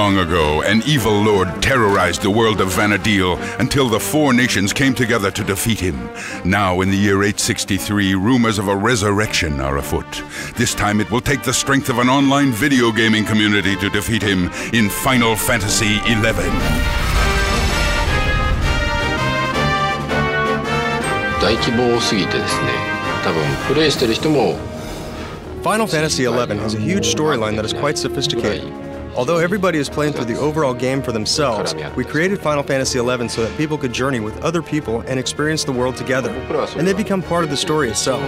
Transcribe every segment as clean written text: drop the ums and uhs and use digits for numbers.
long ago, an evil lord terrorized the world of Vana'diel until the four nations came together to defeat him. Now, in the year 863, rumors of a resurrection are afoot. This time it will take the strength of an online video gaming community to defeat him in Final Fantasy XI. 大規模すぎてですね、多分プレイしてる人も Final Fantasy XI has a huge storyline that is quite sophisticated. Although everybody is playing through the overall game for themselves, we created Final Fantasy XI so that people could journey with other people and experience the world together, and they become part of the story itself.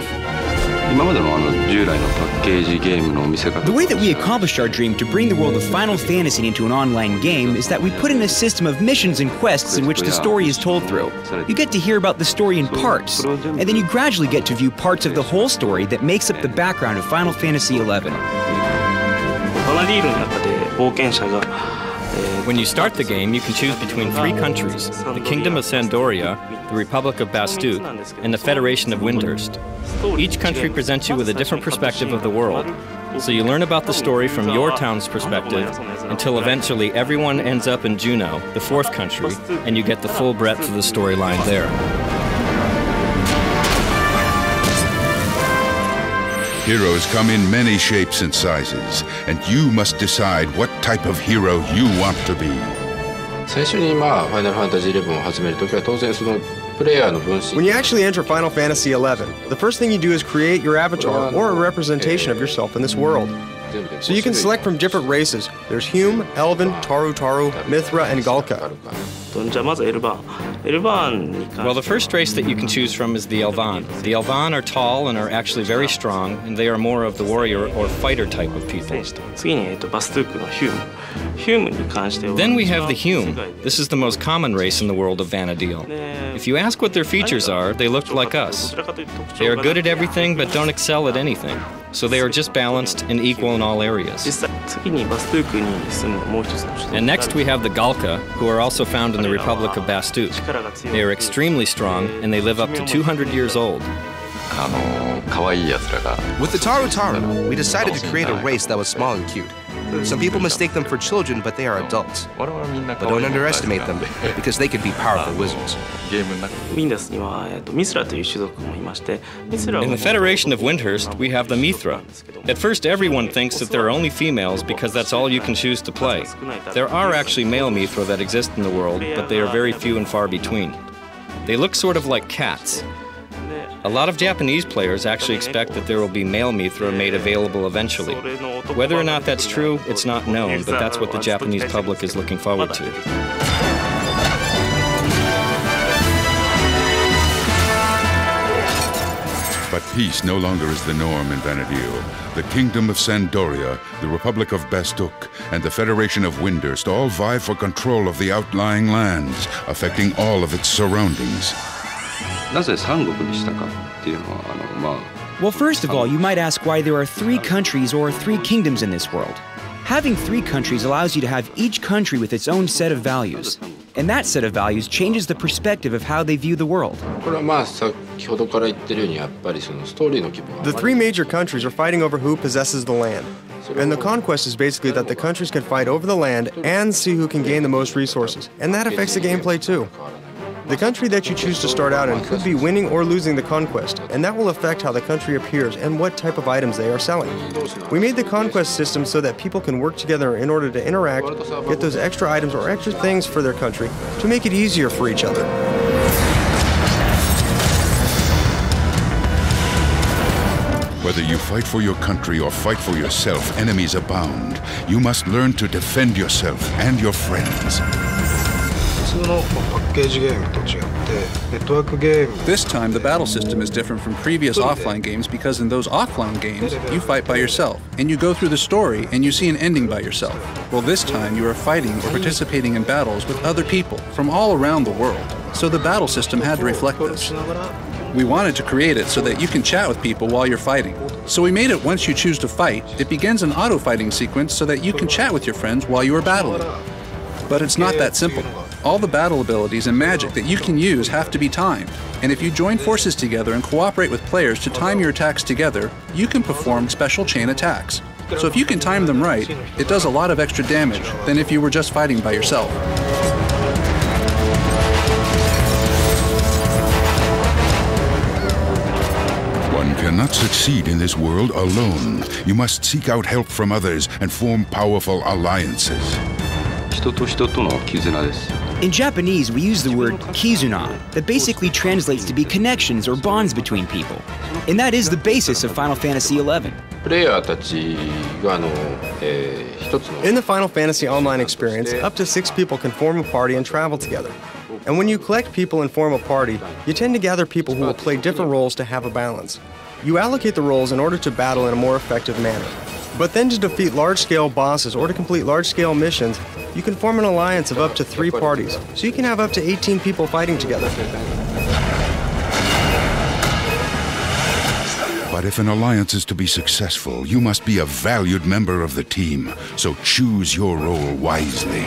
The way that we accomplished our dream to bring the world of Final Fantasy into an online game is that we put in a system of missions and quests in which the story is told through. You get to hear about the story in parts, and then you gradually get to view parts of the whole story that makes up the background of Final Fantasy XI. When you start the game, you can choose between three countries: the Kingdom of Sandoria, the Republic of Bastuk, and the Federation of Windhurst. Each country presents you with a different perspective of the world, so you learn about the story from your town's perspective until eventually everyone ends up in Juneau, the fourth country, and you get the full breadth of the storyline there. Heroes come in many shapes and sizes, and you must decide what type of hero you want to be. 最初にまあファイナルファンタジー11を始めるときは当然そのプレイヤーの分身 When you actually enter Final Fantasy XI, the first thing you do is create your avatar or a representation of yourself in this world. So you can select from different races. There's Hume, Elven, Taru, Mithra, and Galka. Well, the first race that you can choose from is the Elvan. The Elvan are tall and are actually very strong, and they are more of the warrior or fighter type of people. Then we have the Hume. This is the most common race in the world of Vana'diel. If you ask what their features are, they look like us. They are good at everything but don't excel at anything. So they are just balanced and equal in all areas. And next we have the Galka, who are also found in the Republic of Bastuk. They are extremely strong, and they live up to 200 years old. With the Taru, we decided to create a race that was small and cute. Some people mistake them for children, but they are adults. But don't underestimate them, because they can be powerful wizards. In the Federation of Windhurst, we have the Mithra. At first, everyone thinks that there are only females because that's all you can choose to play. There are actually male Mithra that exist in the world, but they are very few and far between. They look sort of like cats. A lot of Japanese players actually expect that there will be male Mithra made available eventually. Whether or not that's true, it's not known, but that's what the Japanese public is looking forward to. But peace no longer is the norm in Vana'diel. The Kingdom of Sandoria, the Republic of Bastuk, and the Federation of Windhurst all vie for control of the outlying lands, affecting all of its surroundings. Well, first of all, you might ask why there are three countries or three kingdoms in this world. Having three countries allows you to have each country with its own set of values. And that set of values changes the perspective of how they view the world. The three major countries are fighting over who possesses the land. And the conquest is basically that the countries can fight over the land and see who can gain the most resources. And that affects the gameplay too. The country that you choose to start out in could be winning or losing the conquest, and that will affect how the country appears and what type of items they are selling. We made the conquest system so that people can work together in order to interact, get those extra items or extra things for their country to make it easier for each other. Whether you fight for your country or fight for yourself, enemies abound. You must learn to defend yourself and your friends. This time, the battle system is different from previous offline games because in those offline games, you fight by yourself, and you go through the story and you see an ending by yourself. Well, this time, you are fighting or participating in battles with other people from all around the world, so the battle system had to reflect this. We wanted to create it so that you can chat with people while you're fighting. So we made it once you choose to fight, it begins an auto-fighting sequence so that you can chat with your friends while you are battling. But it's not that simple. All the battle abilities and magic that you can use have to be timed. And if you join forces together and cooperate with players to time your attacks together, you can perform special chain attacks. So if you can time them right, it does a lot of extra damage than if you were just fighting by yourself. One cannot succeed in this world alone. You must seek out help from others and form powerful alliances. In Japanese, we use the word kizuna, that basically translates to be connections or bonds between people. And that is the basis of Final Fantasy XI. In the Final Fantasy Online experience, up to 6 people can form a party and travel together. And when you collect people and form a party, you tend to gather people who will play different roles to have a balance. You allocate the roles in order to battle in a more effective manner. But then to defeat large-scale bosses or to complete large-scale missions, you can form an alliance of up to 3 parties, so you can have up to 18 people fighting together. But if an alliance is to be successful, you must be a valued member of the team, so choose your role wisely.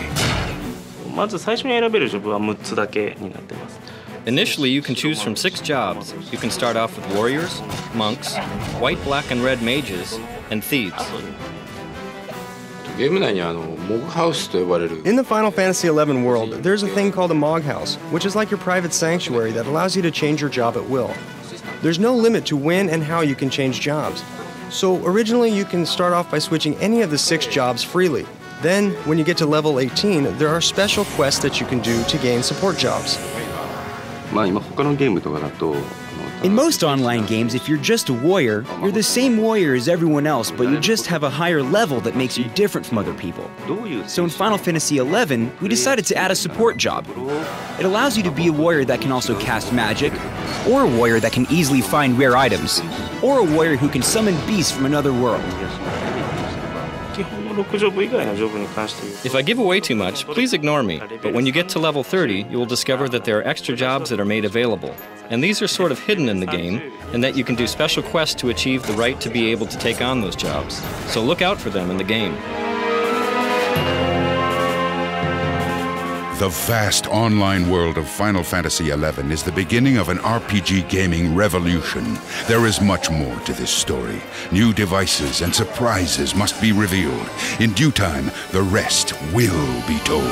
Initially, you can choose from 6 jobs. You can start off with warriors, monks, white, black, and red mages, and thieves. In the Final Fantasy XI world, there's a thing called a Mog House, which is like your private sanctuary that allows you to change your job at will. There's no limit to when and how you can change jobs. So originally you can start off by switching any of the 6 jobs freely. Then, when you get to level 18, there are special quests that you can do to gain support jobs. In most online games, if you're just a warrior, you're the same warrior as everyone else, but you just have a higher level that makes you different from other people. So in Final Fantasy XI, we decided to add a support job. It allows you to be a warrior that can also cast magic, or a warrior that can easily find rare items, or a warrior who can summon beasts from another world. If I give away too much, please ignore me. But when you get to level 30, you will discover that there are extra jobs that are made available. And these are sort of hidden in the game, and that you can do special quests to achieve the right to be able to take on those jobs. So look out for them in the game. The vast online world of Final Fantasy XI is the beginning of an RPG gaming revolution. There is much more to this story. New devices and surprises must be revealed. In due time, the rest will be told.